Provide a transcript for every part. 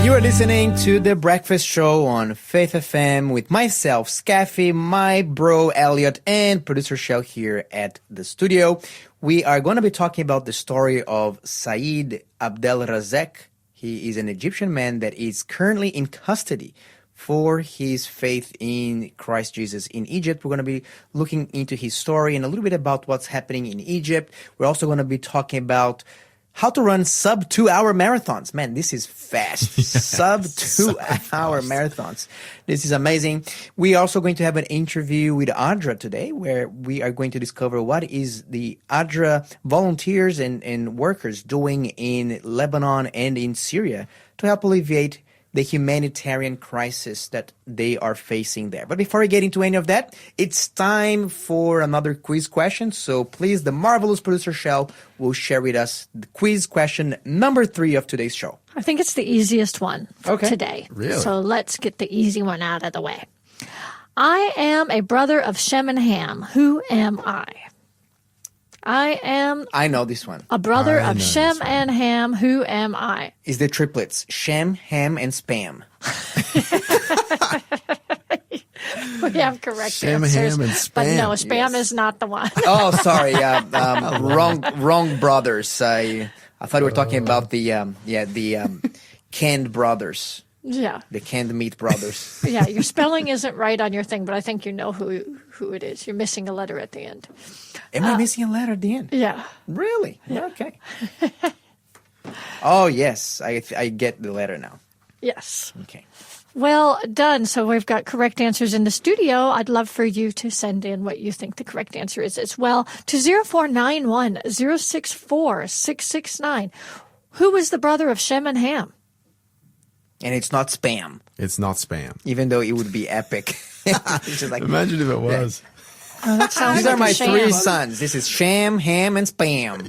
You are listening to The Breakfast Show on Faith FM with myself, Skafy, my bro, Elliot, and producer Shell here at the studio. We are going to be talking about the story of Saeed Abdelrazek. He is an Egyptian man that is currently in custody for his faith in Christ Jesus in Egypt. We're going to be looking into his story and a little bit about what's happening in Egypt. We're also going to be talking about how to run sub 2 hour marathons. Man, this is fast. Sub 2 hour marathons. This is amazing. We are also going to have an interview with ADRA today where we are going to discover what is the ADRA volunteers and workers doing in Lebanon and in Syria to help alleviate the humanitarian crisis that they are facing there. But before we get into any of that, it's time for another quiz question. So please, the marvelous producer Shell will share with us the quiz question number 3 of today's show. I think it's the easiest one for today. Really? So let's get the easy one out of the way. I am a brother of Shem and Ham. Who am I? I know this one. A brother of Shem and Ham. Who am I? Is the triplets Shem, Ham, and Spam. We have correct Shem, answers. Ham, and Spam. But no, Spam is not the one. Oh, sorry. Wrong brothers. I thought we were talking about the canned brothers. Yeah. The canned meat brothers. Yeah, your spelling isn't right on your thing, but I think you know who it is. You're missing a letter at the end. Am I missing a letter at the end? Yeah. Really? Yeah. Okay. Oh, yes. I get the letter now. Yes. Okay. Well done. So we've got correct answers in the studio. I'd love for you to send in what you think the correct answer is as well to 0491 064 669. Who was the brother of Shem and Ham? And it's not Spam, It's not Spam. even though it would be epic. It's just like, Imagine if it was. Oh, that sounds these like are my a sham. 3 sons. This is Sham, Ham, and Spam.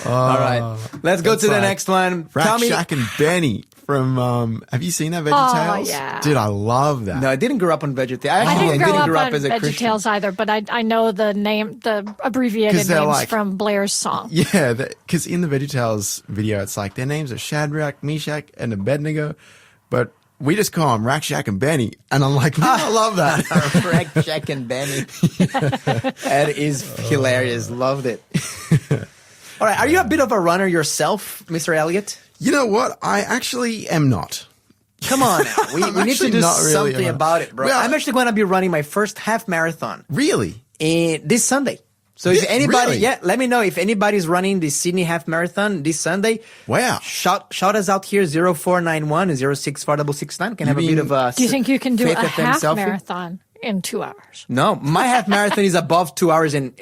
All right. Let's go to the like next one. Rack, Tell me. Shack, and Benny from, have you seen that VeggieTales? yeah. Dude, I love that. No, I didn't grow up on VeggieTales. I Actually, didn't grow up on as a Christian. VeggieTales either, but I know the abbreviated 'Cause they're names like- from Blair's song. Yeah, because in the VeggieTales video, it's like their names are Shadrach, Meshach, and Abednego, but we just call them Rack, Shack, and Benny. And I'm like, man, I love that. Rack, Shack, and Benny. That is hilarious. Loved it. All right. Are you a bit of a runner yourself, Mr. Elliott? You know what? I actually am not. Come on now. We need to actually do not really something a- about it, bro. Well- I'm actually going to be running my first half marathon Really? this Sunday. So if Yeah, anybody, really? let me know if anybody's running the Sydney half marathon this Sunday. Wow. Shout us out here, 0491 064 Can have a bit of a Do you think you can do Faith a FM half selfie? marathon in 2 hours? No, my half marathon is above 2 hours. And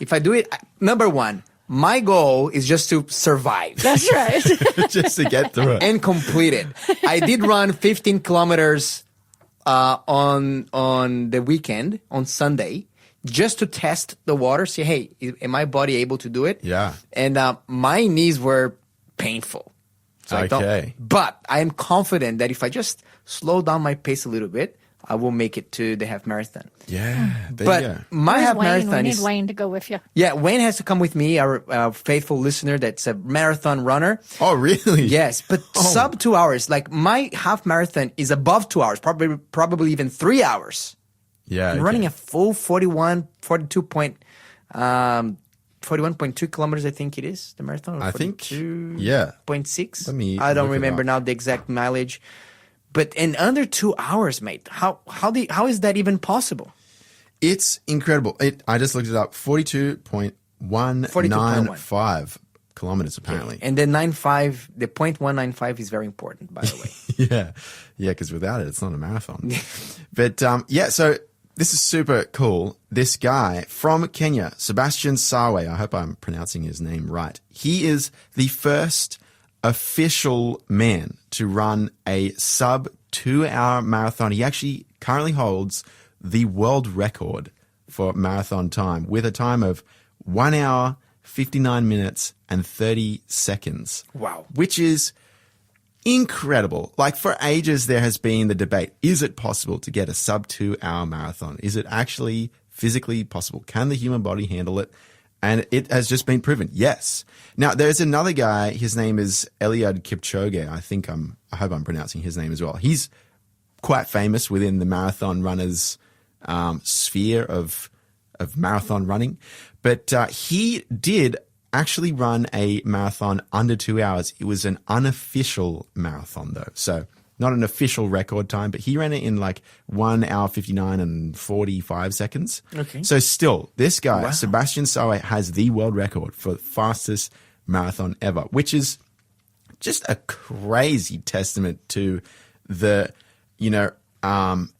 if I do it, number one, my goal is just to survive That's right. Just to get through it. and complete it. I did run 15 kilometers on the weekend, on Sunday, just to test the water, see, hey, am my body able to do it? Yeah. And my knees were painful. So Okay. but I am confident that if I just slow down my pace a little bit, I will make it to the half marathon. Yeah. There But you go. my Where's half Wayne? marathon We need is... Wayne to go with you. Yeah, Wayne has to come with me, our faithful listener that's a marathon runner. Oh, really? Yes, but sub 2 hours. Like my half marathon is above 2 hours, probably even 3 hours. Yeah. I'm running a full 41.2 kilometers, I think it is, the marathon. I think, 42.6. yeah. Let me I don't look it remember up. now the exact mileage. But in under 2 hours, mate, how is that even possible? It's incredible. I just looked it up. 42.195 kilometers, apparently. And the 0.195 is very important, by the way. Yeah. Yeah, because without it, it's not a marathon. But so this is super cool. This guy from Kenya, Sebastian Sawe, I hope I'm pronouncing his name right. He is the first official man to run a sub 2 hour marathon. He actually currently holds the world record for marathon time with a time of 1 hour, 59 minutes and 30 seconds. Wow. Which is incredible. Like for ages, there has been the debate. Is it possible to get a sub 2 hour marathon? Is it actually physically possible? Can the human body handle it? And it has just been proven. Yes. Now, there's another guy. His name is Eliud Kipchoge. I hope I'm pronouncing his name as well. He's quite famous within the marathon runners sphere of marathon running. But he did actually run a marathon under 2 hours. It was an unofficial marathon, though. So not an official record time, but he ran it in like 1 hour 59 and 45 seconds. Okay. So still, this guy, Wow. Sebastian Sawe, has the world record for fastest marathon ever, which is just a crazy testament to the,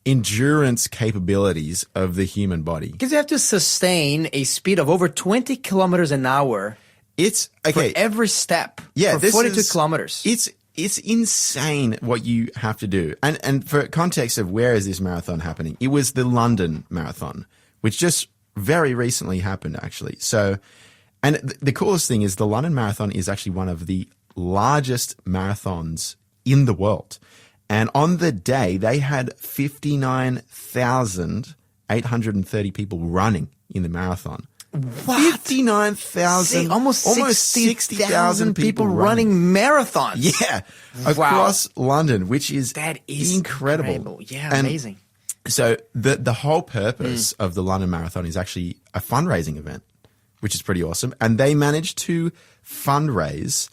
endurance capabilities of the human body. Because you have to sustain a speed of over 20 kilometers an hour It's okay. for every step. Yeah, for this 42 is- kilometers. It's insane what you have to do. And for context of where is this marathon happening, it was the London Marathon, which just very recently happened, actually. So, and the coolest thing is the London Marathon is actually one of the largest marathons in the world. And on the day, they had 59,830 people running in the marathon. What? 59,000, almost 60,000 people running marathons. Yeah, across London, which is That is incredible. Yeah, And amazing. so the whole purpose of the London Marathon is actually a fundraising event, which is pretty awesome. And they managed to fundraise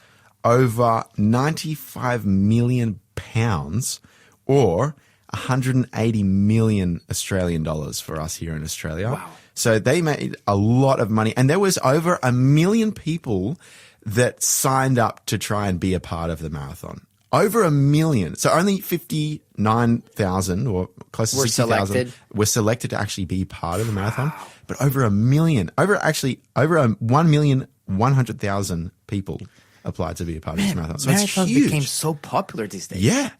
over 95 million pounds or 180 million Australian dollars for us here in Australia. Wow. So they made a lot of money, and there was over 1 million people that signed up to try and be a part of the marathon. Over 1 million. So only 59,000 or close to Were 60,000 selected. were selected to actually be part of the marathon. But over 1 million, over 1,100,000 people applied to be a part of this marathon. So it's Marathons huge. became so popular these days. Yeah.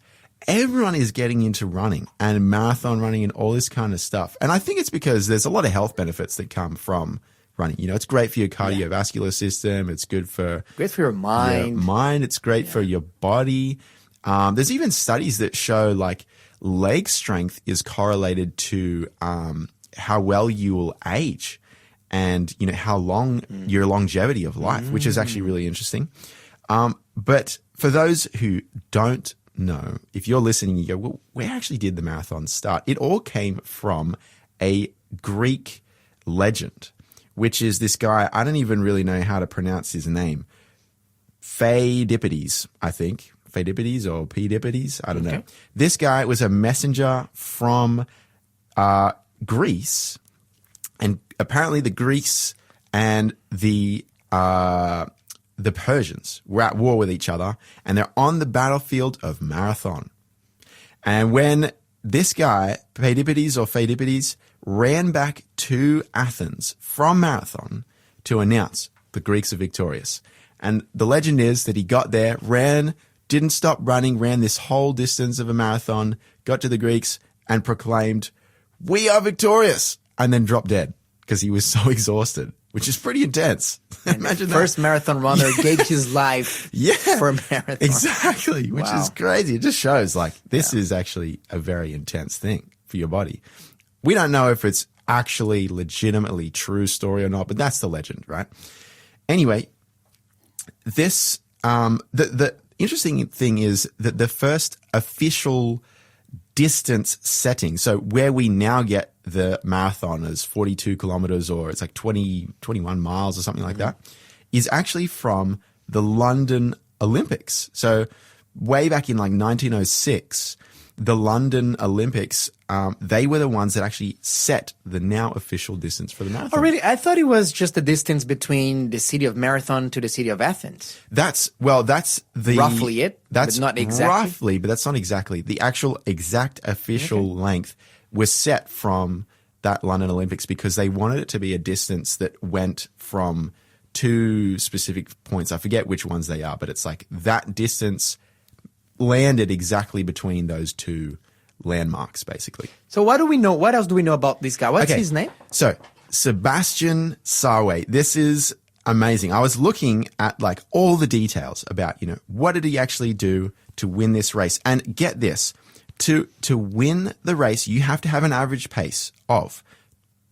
Everyone is getting into running and marathon running and all this kind of stuff. And I think it's because there's a lot of health benefits that come from running. It's great for your cardiovascular system. It's good for Great for your mind. your mind. It's great for your body. There's even studies that show like leg strength is correlated to how well you will age and, how long your longevity of life, which is actually really interesting. But for those who don't know, if you're listening, you go, well, where actually did the marathon start? It all came from a Greek legend, which is this guy, I don't even really know how to pronounce his name. Pheidippides, I think. Pheidippides or Pedippides, I don't know. This guy was a messenger from Greece, and apparently the Greeks and the Persians were at war with each other, and they're on the battlefield of Marathon. And when this guy, Pheidippides, ran back to Athens from Marathon to announce the Greeks are victorious. And the legend is that he got there, ran, didn't stop running, ran this whole distance of a marathon, got to the Greeks and proclaimed, "We are victorious," and then dropped dead because he was so exhausted, which is pretty intense. Imagine that. First marathon runner gave his life for a marathon. Exactly, which Wow. is crazy. It just shows like this is actually a very intense thing for your body. We don't know if it's actually legitimately true story or not, but that's the legend, right? Anyway, this the interesting thing is that the first official distance setting, so where we now get the marathon as 42 kilometers or it's like 21 miles or something like that, is actually from the London Olympics. So way back in like 1906, the London Olympics, they were the ones that actually set the now official distance for the marathon. Oh, really? I thought it was just the distance between the city of Marathon to the city of Athens. That's the Roughly it, That's but not exactly? roughly, but that's not exactly. The actual exact official length was set from that London Olympics because they wanted it to be a distance that went from two specific points. I forget which ones they are, but it's like that distance landed exactly between those two landmarks, basically. So what do we know? What else do we know about this guy? What's his name? So Sebastian Sawe, this is amazing. I was looking at like all the details about, what did he actually do to win this race? And get this, to win the race, you have to have an average pace of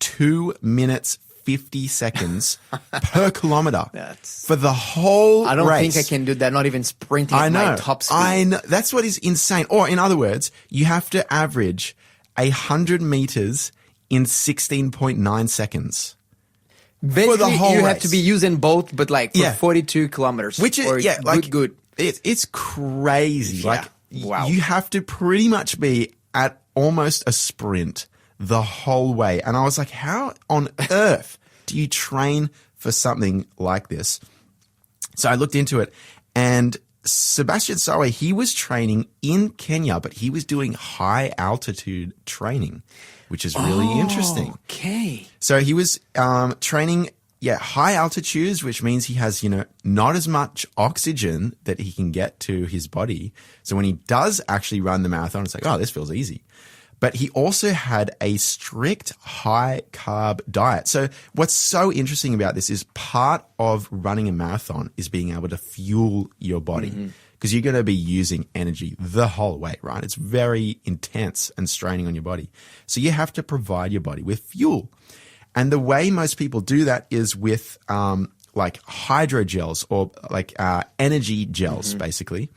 2 minutes 50 seconds per kilometer That's- for the whole I don't race. think I can do that, not even sprinting at my top speed. I know. That's what is insane. Or in other words, you have to average 100 meters in 16.9 seconds. Basically, the whole you have race. to be using both, but like for Yeah. 42 kilometers. Which is, or good. It's crazy. Yeah. Like, Wow. you have to pretty much be at almost a sprint the whole way. And I was like, how on earth do you train for something like this? So I looked into it, and Sebastian Sawe, he was training in Kenya, but he was doing high altitude training, which is really interesting. Okay. So he was training, high altitudes, which means he has, not as much oxygen that he can get to his body. So when he does actually run the marathon, it's like, oh, this feels easy. But he also had a strict high carb diet. So what's so interesting about this is part of running a marathon is being able to fuel your body, because you're going to be using energy the whole way, right? It's very intense and straining on your body. So you have to provide your body with fuel. And the way most people do that is with like hydrogels or like energy gels, basically.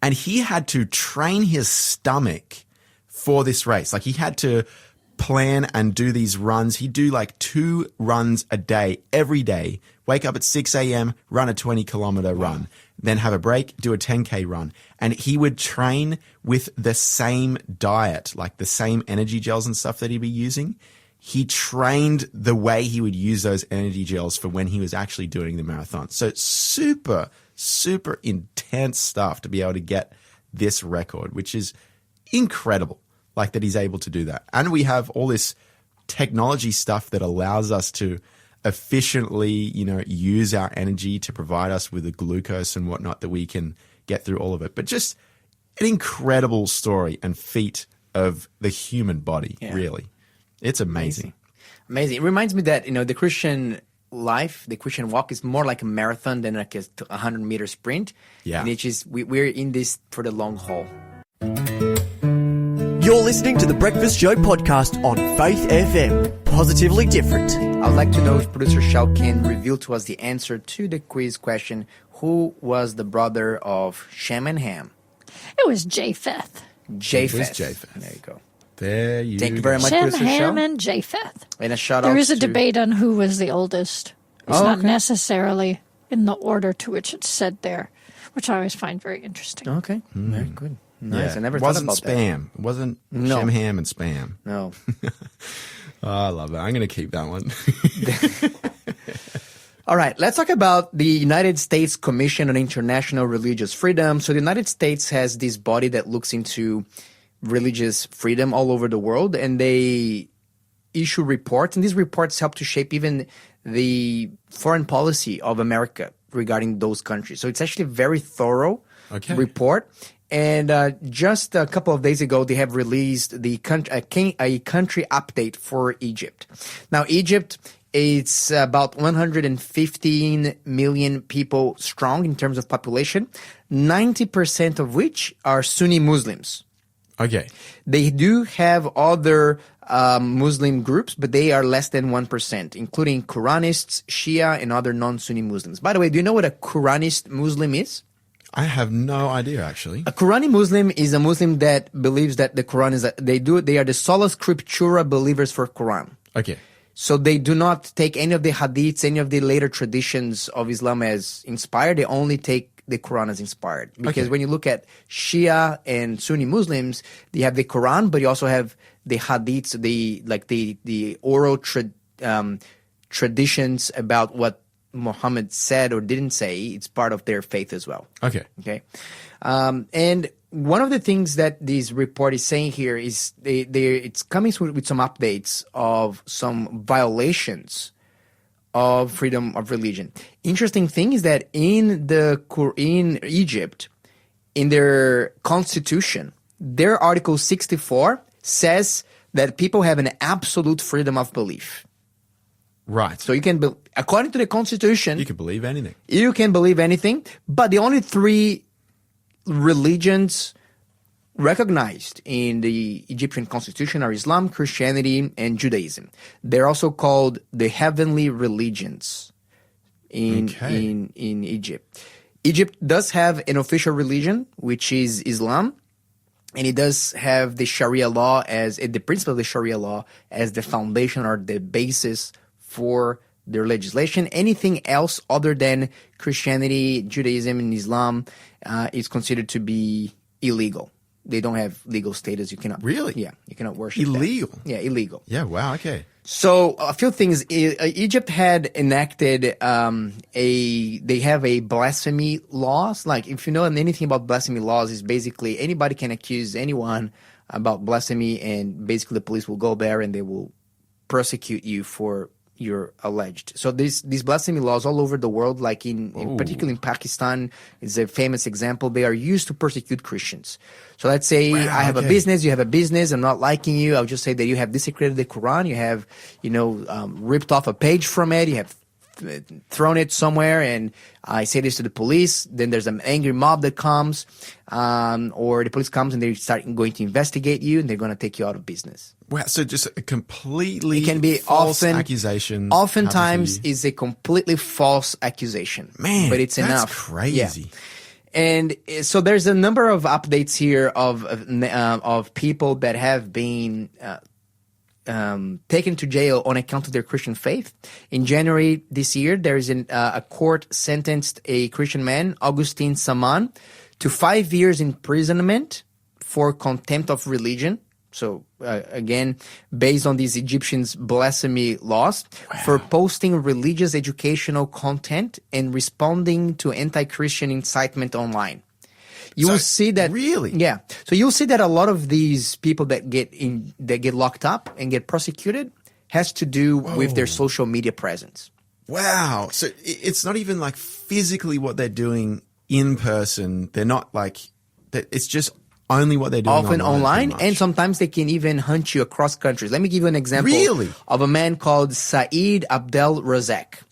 And he had to train his stomach for this race. Like, he had to plan and do these runs. He'd do like 2 runs a day, every day. Wake up at 6 a.m., run a 20-kilometer run, then have a break, do a 10K run. And he would train with the same diet, like the same energy gels and stuff that he'd be using. He trained the way he would use those energy gels for when he was actually doing the marathon. So super, super intense stuff to be able to get this record, which is incredible, like that he's able to do that. And we have all this technology stuff that allows us to efficiently, use our energy to provide us with the glucose and whatnot that we can get through all of it. But just an incredible story and feat of the human body, really. It's amazing. Amazing. It reminds me that, the Christian life, the Christian walk is more like a marathon than like a 100-meter sprint. Yeah. And it's just, we're in this for the long haul. You're listening to the Breakfast Show podcast on Faith FM. Positively different. I'd like to know if producer Shao can reveal to us the answer to the quiz question. Who was the brother of Shem and Ham? It was Japheth. Japheth. Japheth. There you go. There you Thank you go. very much, Shem, producer Shao. Ham, and Japheth. And a shout out There is a to... debate on who was the oldest. It's Oh, not okay. necessarily in the order to which it's said there, which I always find very interesting. Okay. Very good. Nice. Yeah. I never It thought wasn't about spam. It wasn't No. Shem, Ham, and spam. that. No. Oh, I love it. I'm going to keep that one. All right, let's talk about the United States Commission on International Religious Freedom. So the United States has this body that looks into religious freedom all over the world, and they issue reports, and these reports help to shape even the foreign policy of America regarding those countries. So it's actually a very thorough report. And just a couple of days ago, they have released a country update for Egypt. Now, Egypt, it's about 115 million people strong in terms of population, 90% of which are Sunni Muslims. Okay. They do have other Muslim groups, but they are less than 1%, including Quranists, Shia, and other non-Sunni Muslims. By the way, do you know what a Quranist Muslim is? I have no idea, actually. A Qurani Muslim is a Muslim that believes that the Quran is they are the sola scriptura believers for Quran. Okay. So they do not take any of the hadiths, any of the later traditions of Islam as inspired. They only take the Quran as inspired. Because when you look at Shia and Sunni Muslims, they have the Quran, but you also have the hadiths, the oral traditions about what Muhammad said or didn't say. It's part of their faith as well. Okay. Okay. And one of the things that this report is saying here is it's coming with some updates of some violations of freedom of religion. Interesting thing is that in Egypt, in their constitution, their Article 64 says that people have an absolute freedom of belief. Right. So you can, according to the constitution, You can believe anything. you can believe anything, but the only 3 religions recognized in the Egyptian constitution are Islam, Christianity, and Judaism. They're also called the heavenly religions in Egypt. Egypt does have an official religion, which is Islam, and it does have the Sharia law as the principle of the Sharia law as the foundation or the basis for their legislation. Anything else other than Christianity, Judaism, and Islam is considered to be illegal. They don't have legal status. You cannot Really? Yeah, you cannot worship Illegal? that. Yeah, illegal. Yeah, wow, okay. So a few things. Egypt had enacted they have a blasphemy laws. Like, if you know anything about blasphemy laws, is basically anybody can accuse anyone about blasphemy, and basically the police will go there and they will prosecute you for your alleged. So these blasphemy laws all over the world, like particularly in Pakistan, is a famous example. They are used to persecute Christians. So let's say I have a business, you have a business, I'm not liking you. I'll just say that you have desecrated the Quran, you have, ripped off a page from it, you have thrown it somewhere, and I say this to the police. Then there's an angry mob that comes, or the police comes and they start going to investigate you, and they're going to take you out of business. Wow, so just a completely It can be false often accusation. Oftentimes is a completely false accusation. Man, but it's that's enough. crazy. Yeah. And so there's a number of updates here of people that have been taken to jail on account of their Christian faith. In January this year, there is a court sentenced a Christian man, Augustine Saman, to 5 years imprisonment for contempt of religion. So again, based on these Egyptians' blasphemy laws, for posting religious educational content and responding to anti-Christian incitement online. You will see that really, yeah. So you'll see that a lot of these people that get locked up and get prosecuted has to do with their social media presence. Wow. So it's not even like physically what they're doing in person. They're not like that. It's just only what they're doing Often online, pretty much. and sometimes they can even hunt you across countries. Let me give you an example of a man called Saeed Abdel Razak.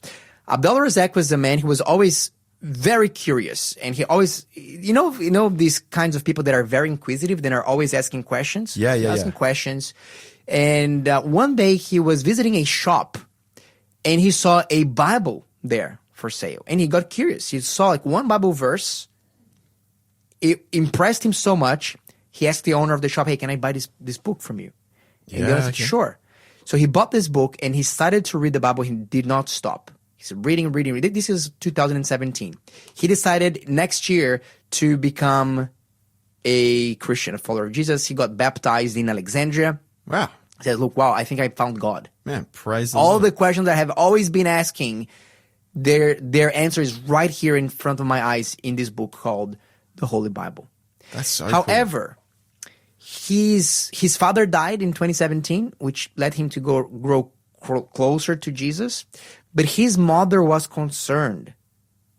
Abdel Razak was a man who was always very curious, and he always, you know these kinds of people that are very inquisitive, that are always asking questions. Asking questions. And one day he was visiting a shop, and he saw a Bible there for sale, and he got curious. He saw like one Bible verse. It impressed him so much, he asked the owner of the shop, "Hey, can I buy this book from you?" And the owner said, "Sure." So he bought this book, and he started to read the Bible. He did not stop. He's reading. This is 2017. He decided next year to become a Christian, a follower of Jesus. He got baptized in Alexandria. Wow. He said, "Look, wow, I think I found God." Man, praise the All Lord. the questions I have always been asking, their answer is right here in front of my eyes in this book called the Holy Bible. That's so However, his father died in 2017, which led him to grow closer to Jesus. But his mother was concerned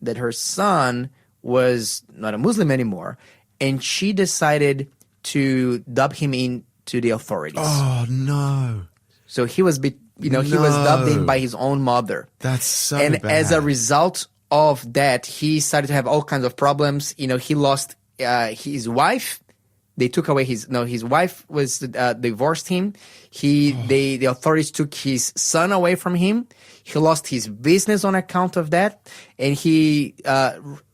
that her son was not a Muslim anymore, and she decided to dub him into the authorities. Oh no! So he was, he was dubbed in by his own mother. That's so and bad. as a result of that, he started to have all kinds of problems. He lost his wife. They took away his wife was divorced him. The authorities took his son away from him. He lost his business on account of that, and he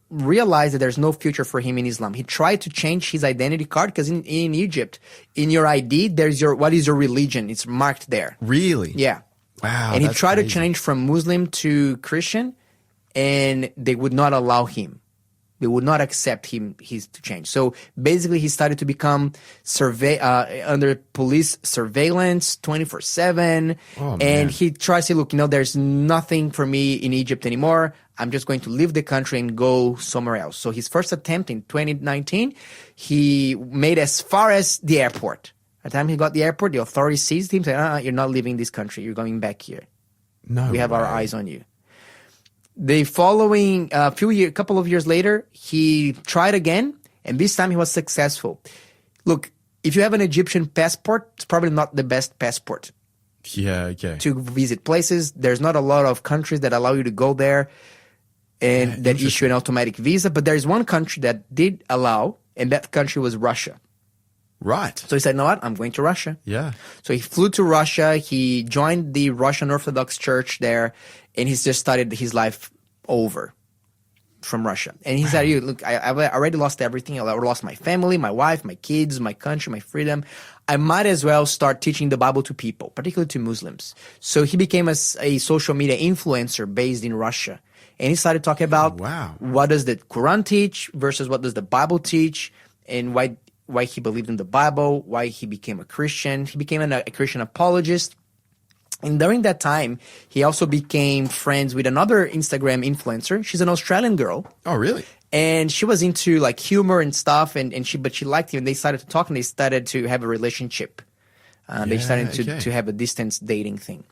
realized that there's no future for him in Islam. He tried to change his identity card because in Egypt, in your ID, there's what is your religion? It's marked there. Really? Yeah. Wow. And he that's tried to crazy. change from Muslim to Christian, and they would not allow him. They would not accept him to change. So basically, he started to become under police surveillance 24/7. Oh, man. And he tries to look, there's nothing for me in Egypt anymore. I'm just going to leave the country and go somewhere else. So his first attempt in 2019, he made as far as the airport. By the time he got the airport, the authorities seized him, said, "You're not leaving this country. You're going back here. No, we have our eyes on you." The following couple of years later, he tried again, and this time he was successful. Look, if you have an Egyptian passport, it's probably not the best passport Yeah. Okay. to visit places. There's not a lot of countries that allow you to go there and that issue an automatic visa. But there's one country that did allow, and that country was Russia. Right. So he said, you know what? I'm going to Russia. Yeah. So he flew to Russia. He joined the Russian Orthodox Church there, and he's just started his life over from Russia. And he said, look, I've already lost everything. I lost my family, my wife, my kids, my country, my freedom. I might as well start teaching the Bible to people, particularly to Muslims. So he became a social media influencer based in Russia. And he started talking about what does the Quran teach versus what does the Bible teach, and why he believed in the Bible, why he became a Christian. He became a Christian apologist. And during that time, he also became friends with another Instagram influencer. She's an Australian girl. Oh, really? And she was into like humor and stuff, but she liked him. And they started to talk, and they started to have a relationship. They started to have a distance dating thing.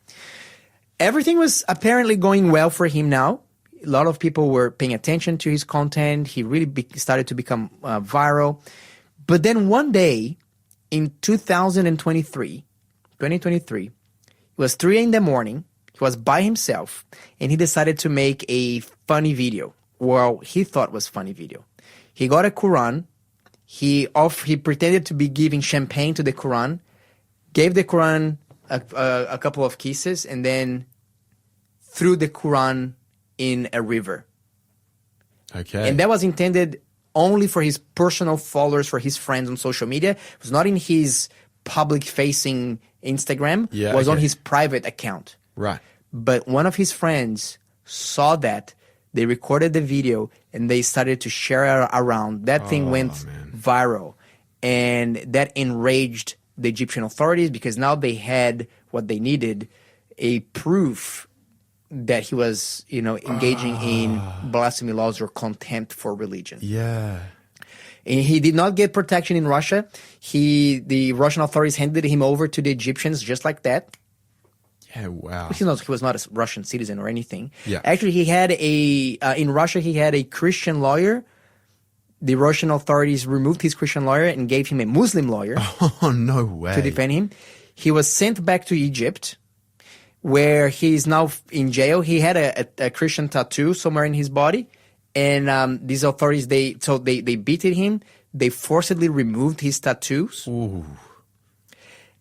Everything was apparently going well for him now. A lot of people were paying attention to his content. He really started to become viral. But then one day in 2023, it was 3 in the morning. He was by himself, and he decided to make a funny video. Well, he thought was funny video. He got a Quran. He pretended to be giving champagne to the Quran, gave the Quran a couple of kisses, and then threw the Quran in a river. Okay. And that was intended only for his personal followers, for his friends on social media. It was not in his public-facing Instagram. It was on his private account. Right. But one of his friends saw that. They recorded the video, and they started to share it around. That thing went viral. And that enraged the Egyptian authorities, because now they had what they needed, a proof that he was, engaging in blasphemy laws or contempt for religion. Yeah. And he did not get protection in Russia. The Russian authorities handed him over to the Egyptians just like that. Yeah, wow. He was not a Russian citizen or anything. Yeah. Actually, he had in Russia, he had a Christian lawyer. The Russian authorities removed his Christian lawyer and gave him a Muslim lawyer. Oh, no way. To defend him. He was sent back to Egypt, where he's now in jail. He had a Christian tattoo somewhere in his body. And these authorities, they beat him. They forcibly removed his tattoos. Ooh.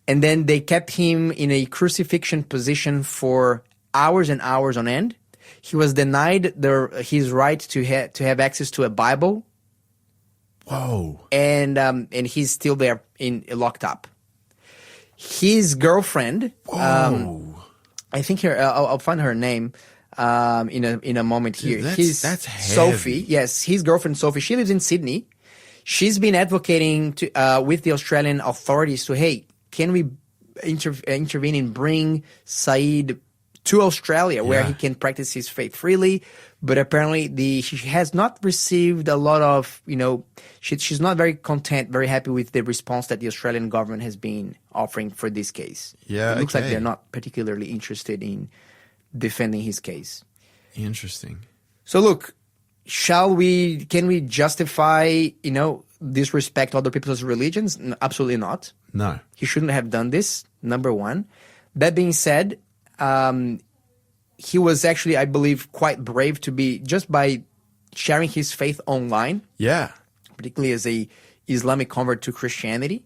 And then they kept him in a crucifixion position for hours and hours on end. He was denied his right to have access to a Bible. Whoa. And he's still there locked up. His girlfriend, I think I'll find her name in a moment here. That's heavy. Sophie. Yes, his girlfriend Sophie. She lives in Sydney. She's been advocating with the Australian authorities to, hey, can we intervene and bring Saeed to Australia where he can practice his faith freely? But apparently she has not received a lot of, she's not very content, very happy with the response that the Australian government has been offering for this case. Yeah, it looks like they're not particularly interested in defending his case. Interesting. So look, can we justify, disrespect other people's religions? Absolutely not. No. He shouldn't have done this, number one. That being said, he was actually, I believe, quite brave just by sharing his faith online. Yeah. Particularly as a Islamic convert to Christianity.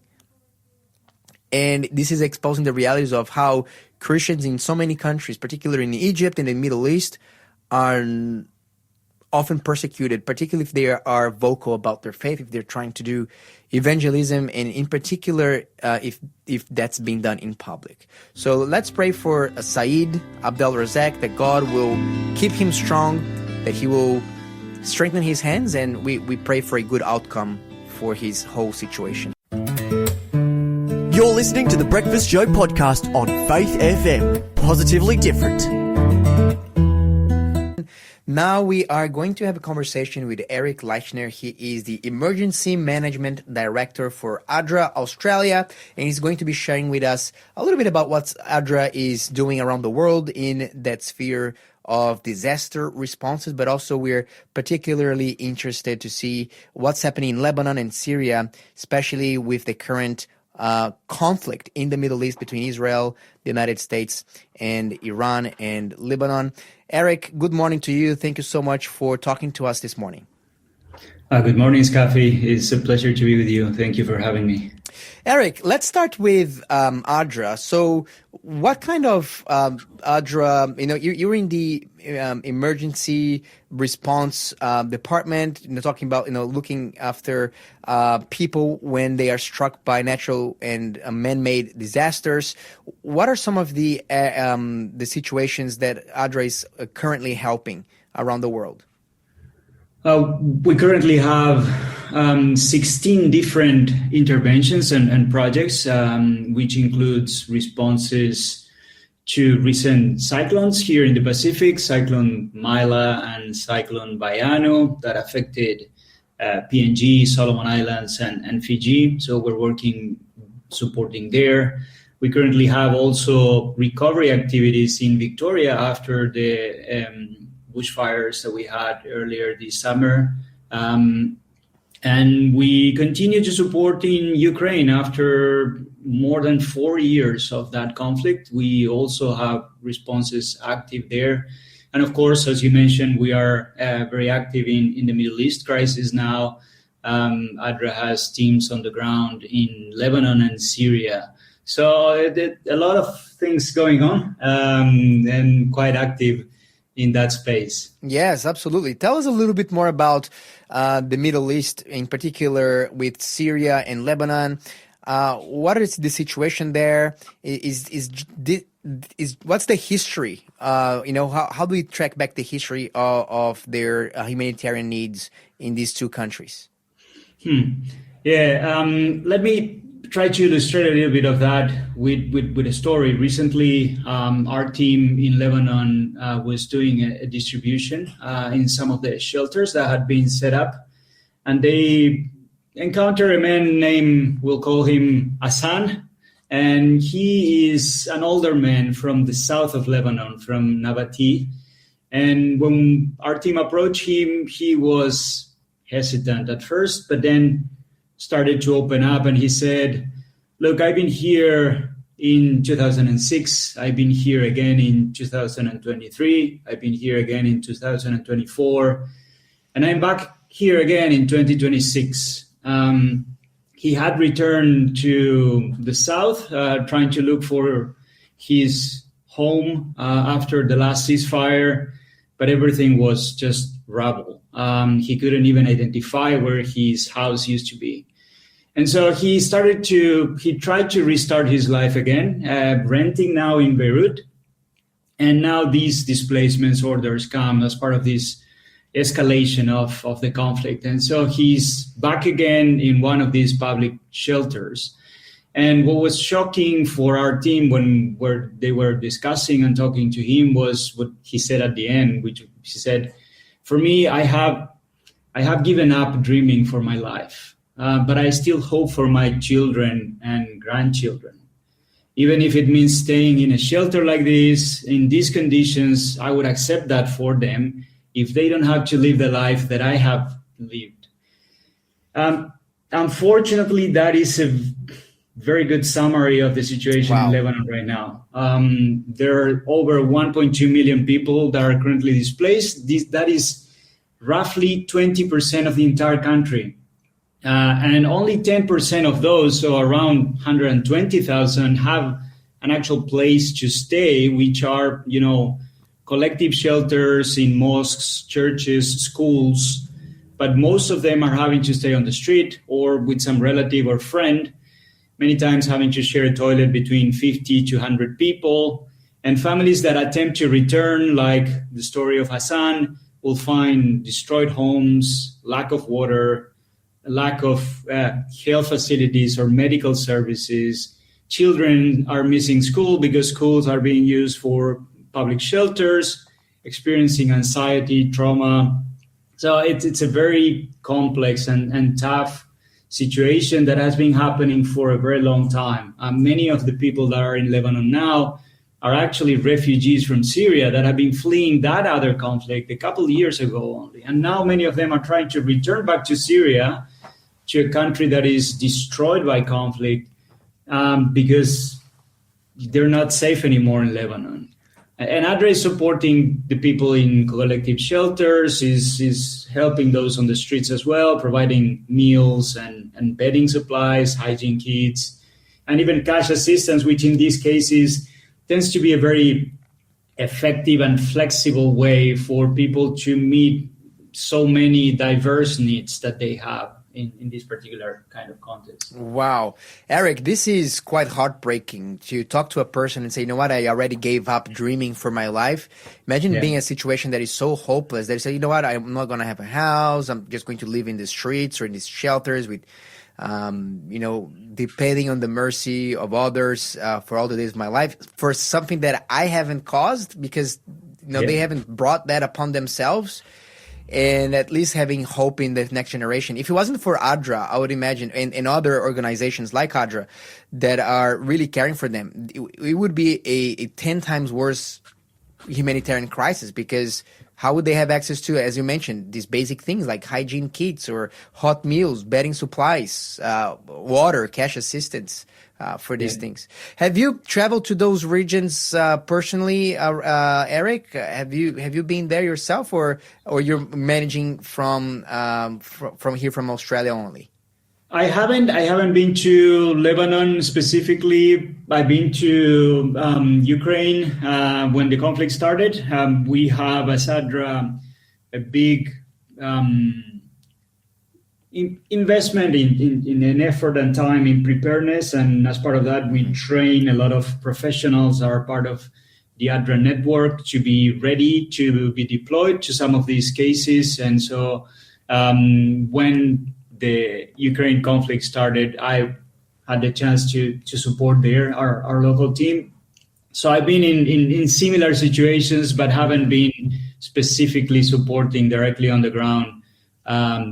And this is exposing the realities of how Christians in so many countries, particularly in Egypt and the Middle East, are often persecuted, particularly if they are vocal about their faith, if they're trying to do evangelism, and in particular, if that's being done in public. So let's pray for Saeed Abdel Razak, that God will keep him strong, that he will strengthen his hands, and we pray for a good outcome for his whole situation. You're listening to the Breakfast Show podcast on Faith FM. Positively different. Now we are going to have a conversation with Eric Leichner. He is the Emergency Management Director for ADRA Australia, and he's going to be sharing with us a little bit about what ADRA is doing around the world in that sphere of disaster responses, but also we're particularly interested to see what's happening in Lebanon and Syria, especially with the current conflict in the Middle East between Israel, the United States, and Iran and Lebanon. Eric, good morning to you. Thank you so much for talking to us this morning. Good morning, Skafy. It's a pleasure to be with you. Thank you for having me. Eric, let's start with ADRA. So what kind of ADRA, you're in the emergency response department, talking about, looking after people when they are struck by natural and man-made disasters. What are some of the situations that ADRA is currently helping around the world? We currently have 16 different interventions and projects, which includes responses to recent cyclones here in the Pacific, Cyclone Mila and Cyclone Baiano, that affected PNG, Solomon Islands, and Fiji. So we're supporting there. We currently have also recovery activities in Victoria after the bushfires that we had earlier this summer. And we continue to support in Ukraine after more than 4 years of that conflict. We also have responses active there. And of course, as you mentioned, we are very active in the Middle East crisis now. ADRA has teams on the ground in Lebanon and Syria. So a lot of things going on and quite active in that space. Yes, absolutely. Tell us a little bit more about the Middle East, in particular with Syria and Lebanon. What is the situation there? What's the history? How do we track back the history of their humanitarian needs in these two countries? Let me try to illustrate a little bit of that with a story. Recently, our team in Lebanon was doing a distribution in some of the shelters that had been set up, and they encountered a man named, we'll call him Hassan, and he is an older man from the south of Lebanon, from Nabati. And when our team approached him, he was hesitant at first, but then started to open up, and he said, look, I've been here in 2006, I've been here again in 2023, I've been here again in 2024, and I'm back here again in 2026. He had returned to the south, trying to look for his home after the last ceasefire, but everything was just rubble. He couldn't even identify where his house used to be. And so he tried to restart his life again, renting now in Beirut. And now these displacement orders come as part of this escalation of the conflict. And so he's back again in one of these public shelters. And what was shocking for our team when they were discussing and talking to him was what he said at the end, which he said, for me, I have given up dreaming for my life. But I still hope for my children and grandchildren. Even if it means staying in a shelter like this, in these conditions, I would accept that for them if they don't have to live the life that I have lived. Unfortunately, that is a very good summary of the situation in Lebanon right now. There are over 1.2 million people that are currently displaced. That is roughly 20% of the entire country. And only 10% of those, so around 120,000, have an actual place to stay, which are, collective shelters in mosques, churches, schools. But most of them are having to stay on the street or with some relative or friend, many times having to share a toilet between 50 to 100 people. And families that attempt to return, like the story of Hassan, will find destroyed homes, lack of water, lack of health facilities or medical services. Children are missing school because schools are being used for public shelters, experiencing anxiety, trauma. So it's a very complex and tough situation that has been happening for a very long time. Many of the people that are in Lebanon now are actually refugees from Syria that have been fleeing that other conflict a couple of years ago only. And now many of them are trying to return back to Syria, to a country that is destroyed by conflict, because they're not safe anymore in Lebanon. And ADRA is supporting the people in collective shelters, is helping those on the streets as well, providing meals and bedding supplies, hygiene kits, and even cash assistance, which in these cases tends to be a very effective and flexible way for people to meet so many diverse needs that they have in this particular kind of context. Wow. Eric, this is quite heartbreaking to talk to a person and say, you know what, I already gave up dreaming for my life. Imagine being in a situation that is so hopeless that you say, you know what, I'm not going to have a house. I'm just going to live in the streets or in these shelters with, depending on the mercy of others for all the days of my life for something that I haven't caused because, they haven't brought that upon themselves. And at least having hope in the next generation. If it wasn't for ADRA, I would imagine, and other organizations like ADRA that are really caring for them, it would be a 10 times worse humanitarian crisis because how would they have access to, as you mentioned, these basic things like hygiene kits or hot meals, bedding supplies, water, cash assistance for these things. Have you traveled to those regions personally, Eric? Have you been there yourself, or you're managing from here from Australia only? I haven't been to Lebanon specifically. I've been to Ukraine when the conflict started. We have as ADRA a big investment in an effort and time in preparedness, and as part of that, we train a lot of professionals that are part of the ADRA network to be ready to be deployed to some of these cases. And so when the Ukraine conflict started, I had the chance to support our local team. So I've been in similar situations, but haven't been specifically supporting directly on the ground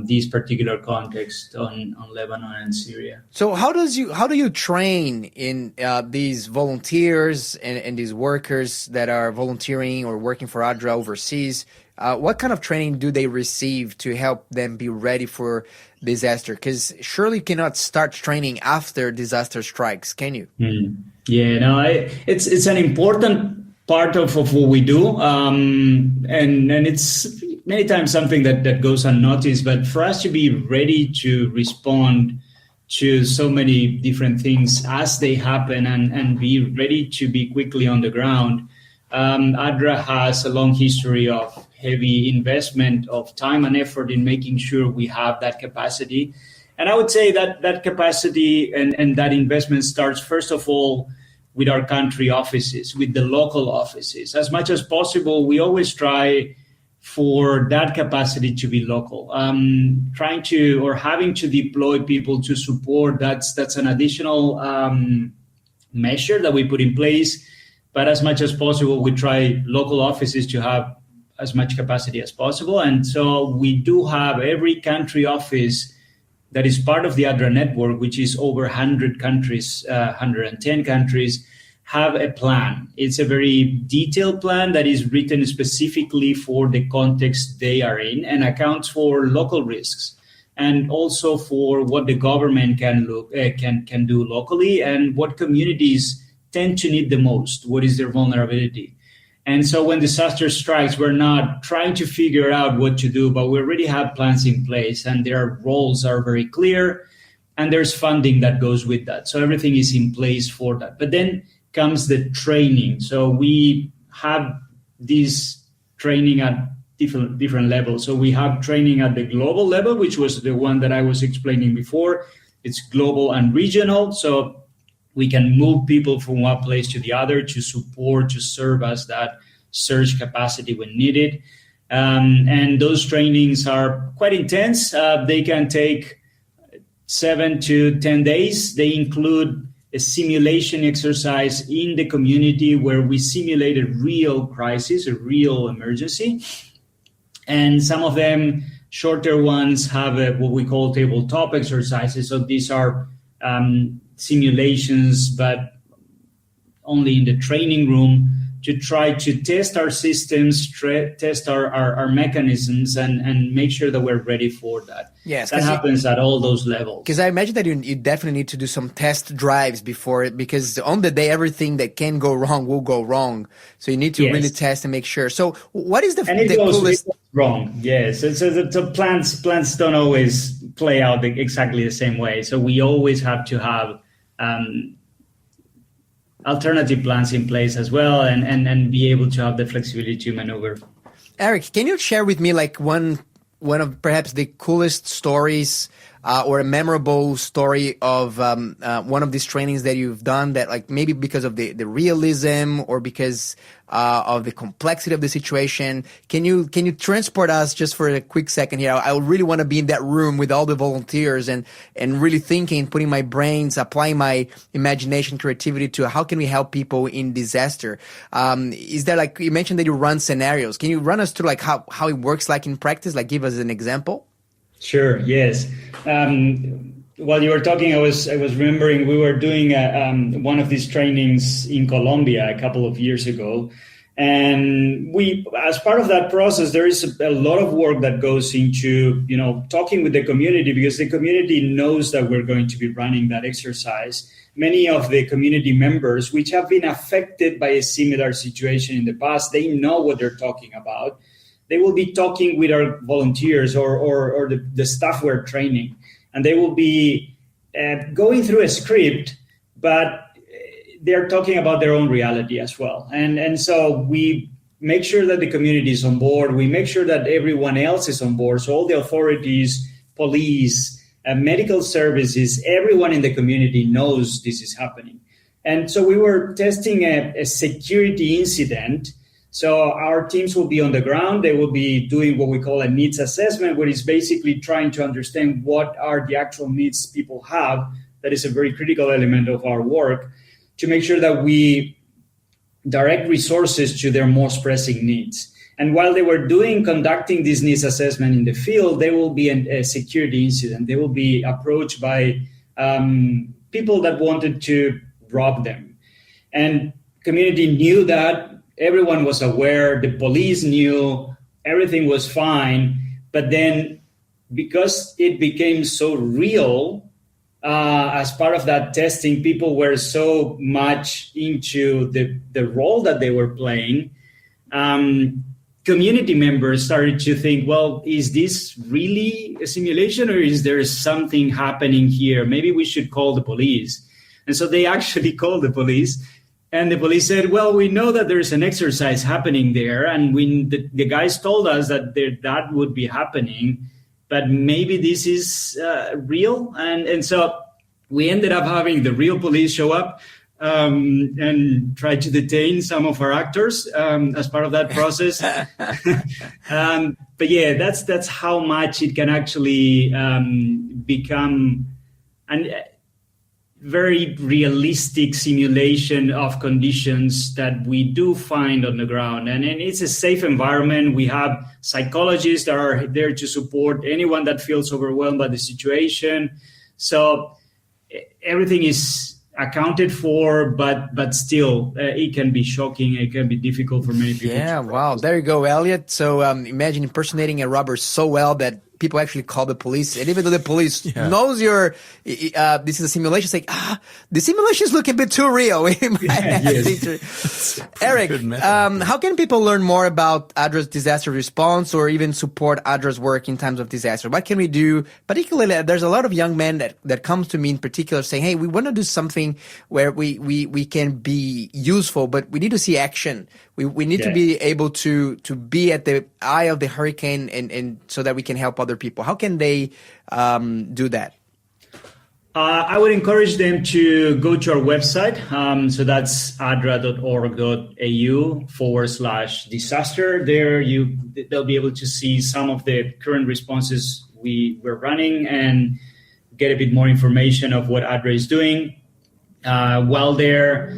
these particular contexts on Lebanon and Syria. So how do you train in these volunteers and these workers that are volunteering or working for ADRA overseas? What kind of training do they receive to help them be ready for disaster? Because surely you cannot start training after disaster strikes, can you? Yeah, no, it's an important part of what we do, and it's many times something that goes unnoticed. But for us to be ready to respond to so many different things as they happen and be ready to be quickly on the ground, ADRA has a long history of heavy investment of time and effort in making sure we have that capacity. And I would say that capacity and that investment starts, first of all, with our country offices, with the local offices. As much as possible, we always try for that capacity to be local. Trying to or having to deploy people to support, that's an additional measure that we put in place. But as much as possible, we try local offices to have as much capacity as possible. And so we do have every country office that is part of the ADRA network, which is over 100 countries, 110 countries, have a plan. It's a very detailed plan that is written specifically for the context they are in and accounts for local risks and also for what the government can do locally and what communities tend to need the most, what is their vulnerability. And so when disaster strikes, we're not trying to figure out what to do, but we already have plans in place and their roles are very clear and there's funding that goes with that. So everything is in place for that. But then comes the training. So we have this training at different levels. So we have training at the global level, which was the one that I was explaining before. It's global and regional. So we can move people from one place to the other to support, to serve as that surge capacity when needed. And those trainings are quite intense. They can take 7 to 10 days. They include a simulation exercise in the community where we simulate a real crisis, a real emergency. And some of them, shorter ones, have what we call tabletop exercises. So these are simulations, but only in the training room to try to test our systems, test our mechanisms, and make sure that we're ready for that. Yes, that happens at all those levels. Because I imagine that you definitely need to do some test drives before it, because on the day everything that can go wrong will go wrong. So you need to really test and make sure. So what is the coolest? It goes wrong? Yes. So plans don't always play out exactly the same way. So we always have to have alternative plans in place as well, and be able to have the flexibility to maneuver. Eric, can you share with me like one of perhaps the coolest stories or a memorable story of one of these trainings that you've done that, like, maybe because of the realism or because of the complexity of the situation? Can you transport us just for a quick second here? I really want to be in that room with all the volunteers and really thinking, putting my brains, applying my imagination, creativity to how can we help people in disaster? Is there, like, you mentioned that you run scenarios. Can you run us through like how it works like in practice? Like, give us an example. Sure. Yes. While you were talking, I was remembering we were doing one of these trainings in Colombia a couple of years ago, and we, as part of that process, there is a lot of work that goes into talking with the community, because the community knows that we're going to be running that exercise. Many of the community members, which have been affected by a similar situation in the past, they know what they're talking about. They will be talking with our volunteers or the staff we're training, and they will be going through a script, but they're talking about their own reality as well. And so we make sure that the community is on board. We make sure that everyone else is on board. So all the authorities, police, medical services, everyone in the community knows this is happening. And so we were testing a security incident. So our teams will be on the ground. They will be doing what we call a needs assessment, where it's basically trying to understand what are the actual needs people have. That is a very critical element of our work, to make sure that we direct resources to their most pressing needs. And while they were conducting this needs assessment in the field, there will be a security incident. They will be approached by people that wanted to rob them. And community knew that. Everyone was aware, the police knew, everything was fine. But then, because it became so real, as part of that testing, people were so much into the role that they were playing. Community members started to think, well, is this really a simulation, or is there something happening here? Maybe we should call the police. And so they actually called the police. And the police said, well, we know that there's an exercise happening there. And the guys told us that that would be happening, but maybe this is real. And so we ended up having the real police show up and try to detain some of our actors as part of that process. But yeah, that's how much it can actually become a very realistic simulation of conditions that we do find on the ground. And it's a safe environment. We have psychologists that are there to support anyone that feels overwhelmed by the situation. So everything is accounted for, but still, it can be shocking. It can be difficult for many people. Yeah, wow. There you go, Elliot. So imagine impersonating a robber so well that people actually call the police. And even though the police knows this is a simulation, it's like, the simulation is looking a bit too real. Eric, how can people learn more about ADRA's disaster response, or even support ADRA's work in times of disaster? What can we do? Particularly, there's a lot of young men that comes to me in particular saying, hey, we want to do something where we can be useful, but we need to see action. We need to be able to be at the eye of the hurricane and so that we can help other people. How can they do that? I would encourage them to go to our website. So that's adra.org.au/disaster. There they'll be able to see some of the current responses we're running and get a bit more information of what ADRA is doing. While there,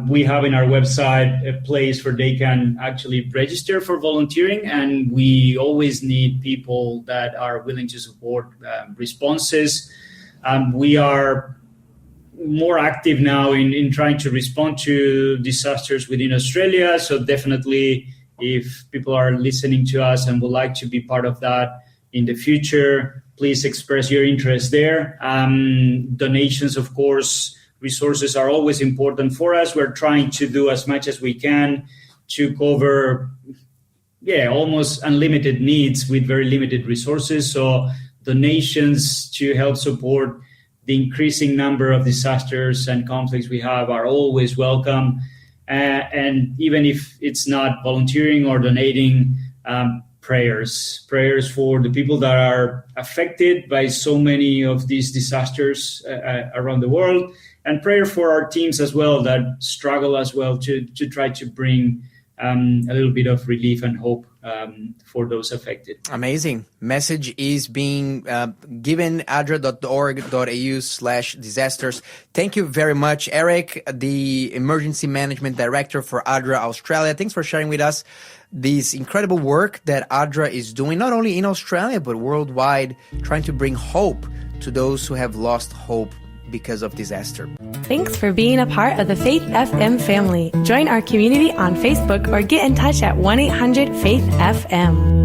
we have in our website a place where they can actually register for volunteering, and we always need people that are willing to support responses. We are more active now in trying to respond to disasters within Australia. So definitely, if people are listening to us and would like to be part of that in the future, please express your interest there. Donations, of course, resources are always important for us. We're trying to do as much as we can to cover, almost unlimited needs with very limited resources. So donations to help support the increasing number of disasters and conflicts we have are always welcome. And even if it's not volunteering or donating, prayers for the people that are affected by so many of these disasters around the world, and prayer for our teams as well that struggle as well to try to bring a little bit of relief and hope for those affected. Amazing. Message is being given, adra.org.au/disasters. Thank you very much, Eric, the Emergency Management Director for ADRA Australia. Thanks for sharing with us this incredible work that ADRA is doing, not only in Australia, but worldwide, trying to bring hope to those who have lost hope because of disaster. Thanks for being a part of the Faith FM family. Join our community on Facebook or get in touch at 1-800-FAITH-FM.